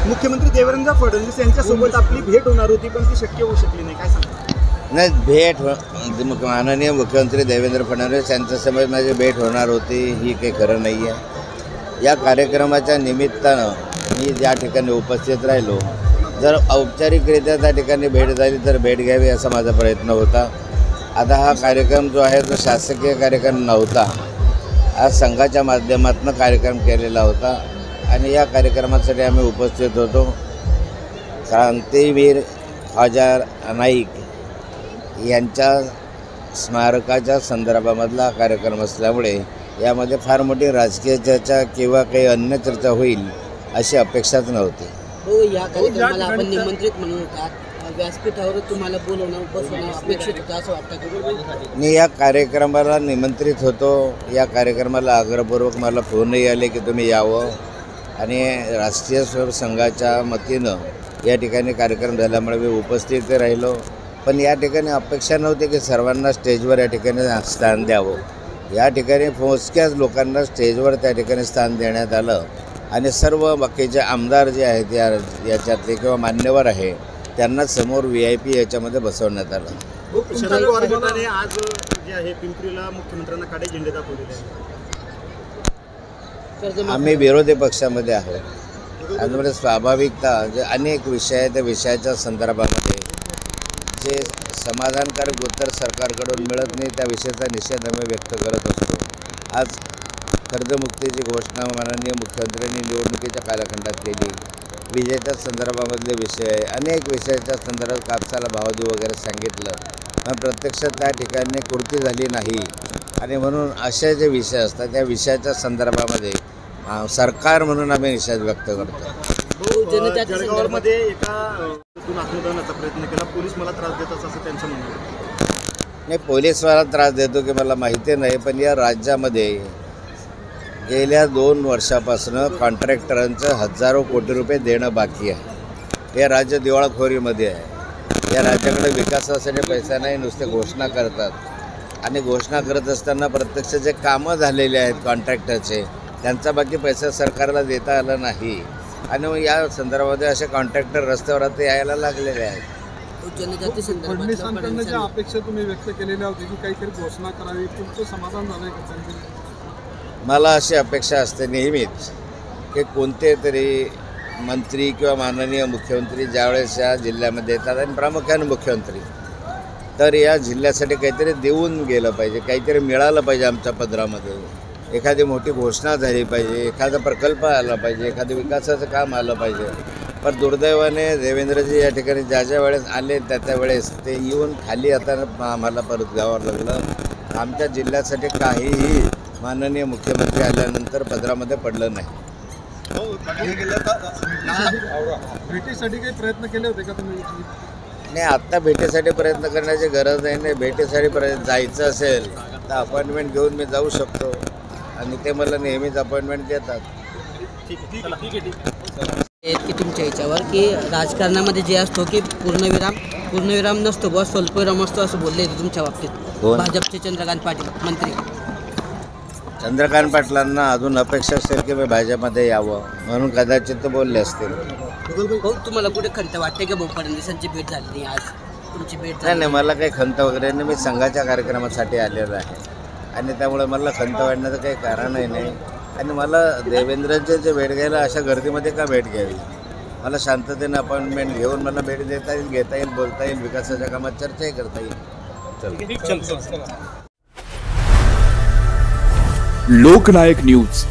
मुख्यमंत्री देवेंद्र फडणवीस यांच्यासोबत आपली भेट होणार होती, पण ती शक्य होऊ शकली नाही, काय सांगता? नाही, माननीय मुख्यमंत्री देवेंद्र फडणवीस यांच्यासमोर माझी भेट होणार होती ही काही खरं नाही आहे। या कार्यक्रमाच्या निमित्तानं मी ज्या ठिकाणी उपस्थित राहिलो, जर औपचारिकरित्या त्या ठिकाणी भेट झाली तर भेट घ्यावी असा माझा प्रयत्न होता। आता हा कार्यक्रम जो आहे तो शासकीय कार्यक्रम नव्हता, आज संघाच्या माध्यमातून कार्यक्रम केलेला होता आणि या कार्यक्रमासाठी आम्ही उपस्थित होतो। क्रांतीवीर ख्वाजा नाईक यांच्या स्मारकाच्या संदर्भामधला कार्यक्रम असल्यामुळे यामध्ये फार मोठी राजकीय चर्चा किंवा काही अन्य चर्चा होईल अशी अपेक्षाच नव्हती। हो, या कार्यक्रमाला आपण निमंत्रित म्हणून व्यासपीठावर तुम्हाला बोलवणं बसवणं अपेक्षित होतं असं वाटतं? मी या कार्यक्रमाला निमंत्रित होतो। या कार्यक्रमाला आग्रहपूर्वक मला फोनही आले की तुम्ही यावं आणि राष्ट्रीय स्वयंसेवक संघाच्या वतीनं या ठिकाणी कार्यक्रम झाल्यामुळे मी उपस्थित राहिलो। पण या ठिकाणी अपेक्षा नव्हती की सर्वांना स्टेजवर या ठिकाणी स्थान द्यावं। या ठिकाणी मोजक्याच लोकांना स्टेजवर त्या ठिकाणी स्थान देण्यात आलं आणि सर्व बाकीचे आमदार जे आहेत याच्यातले किंवा मान्यवर आहे त्यांना समोर VIP याच्यामध्ये बसवण्यात आलं। शरद पवार गटाने आज जे आहे पिंपरीला मुख्यमंत्र्यांना काळे झेंडे दाखवलेले आहेत। आम्ही विरोधी पक्षामध्ये आहोत आणि स्वाभाविकता जे अनेक विषय आहेत त्या विषयाच्या संदर्भामध्ये जे समाधानकारक उत्तर सरकारकडून मिळत नाही त्या विषयाचा निषेध आम्ही व्यक्त करत असतो। आज कर्जमुक्तीची घोषणा माननीय मुख्यमंत्र्यांनी निवडणुकीच्या कालखंडात केली, विजेच्या संदर्भामधले विषय, अनेक विषयाच्या संदर्भात कापसाला भाव देऊ वगैरे सांगितलं, पण प्रत्यक्षात त्या ठिकाणी कृती झाली नाही आणि म्हणून असे जे विषय असतात त्या विषयाच्या संदर्भामध्ये सरकार म्हणून आम्ही निषेध व्यक्त करतो। जळगावमध्ये एका आत्मदहनाचा प्रयत्न केला, पोलीस मला त्रास देतात असं त्यांचं म्हणणं आहे। नाही, पोलीस मला त्रास देतो की मला माहिती नाही, पण या राज्यामध्ये गेल्या 2 वर्षापासून कॉन्ट्रॅक्टरांचं हजारो कोटी रुपये देणं बाकी आहे। हे राज्य दिवाळखोरीमध्ये आहे। या राज्याकडे विकासासाठी पैसा नाही, नुसते घोषणा करतात आणि घोषणा करत असताना प्रत्यक्ष जे कामं झालेले आहेत कॉन्ट्रॅक्टरचे त्यांचा बाकी पैसा सरकारला देता आला नाही आणि मग या संदर्भामध्ये असे कॉन्ट्रॅक्टर रस्त्यावर आता यायला लागलेले आहेत। फडणवीसांकडनं ज्या अपेक्षा तुम्ही व्यक्त केलेल्या होत्या की काहीतरी घोषणा करावी, तुमचं समाधान झालं का? मला अशी अपेक्षा असते नेहमीच की कोणते तरी मंत्री किंवा माननीय मुख्यमंत्री ज्यावेळेस या जिल्ह्यामध्ये येतात आणि प्रामुख्याने मुख्यमंत्री, तर या जिल्ह्यासाठी काहीतरी देऊन गेलं पाहिजे, काहीतरी मिळालं पाहिजे आमच्या पदरामध्ये, एखादी मोठी घोषणा झाली पाहिजे, एखादा प्रकल्प आला पाहिजे, एखादं विकासाचं काम आलं पाहिजे। पण दुर्दैवाने देवेंद्रजी या ठिकाणी ज्या वेळेस आले त्या वेळेस ते येऊन खाली आता आम्हाला परत जावं लागलं। आमच्या जिल्ह्यासाठी काहीही माननीय मुख्यमंत्री आल्यानंतर पदरामध्ये पडलं नाही। भेटीसाठी काही प्रयत्न केले होते का तुम्ही? नाही, आत्ता भेटीसाठी प्रयत्न करण्याची गरज नाही। भेटीसाठी जायचं असेल तर अपॉइंटमेंट घेऊन मी जाऊ शकतो आणि ते मला नेहमीच अपॉइंटमेंट देतात। की तुमच्या याच्यावर की राजकारणामध्ये जे असतो की पूर्णविराम नसतो, बस स्वल्पविराम असतो असं बोलले होते तुमच्या बाबतीत भाजपचे चंद्रकांत पाटील मंत्री। चंद्रकांत पाटलांना अजून अपेक्षा असेल की मी भाजपमध्ये यावं म्हणून कदाचित ते बोलले असतील। हो, तुम्हाला कुठे खंत वाटते की भाऊ फडणवीसांची भेट झाली नाही, आज तुमची भेट नाही? नाही, मला काही खंत वगैरे नाही। मी संघाच्या कार्यक्रमासाठी आलेलो आहे आणि त्यामुळे मला खंत वाढण्याचं काही कारणही नाही आणि मला देवेंद्रचे जे भेट घ्यायला अशा गर्दीमध्ये का भेट घ्यावी? मला शांततेने अपॉइंटमेंट घेऊन मला भेट देता येईल, घेता येईल, बोलता येईल, विकासाच्या कामात चर्चाही करता येईल। लोकनायक न्यूज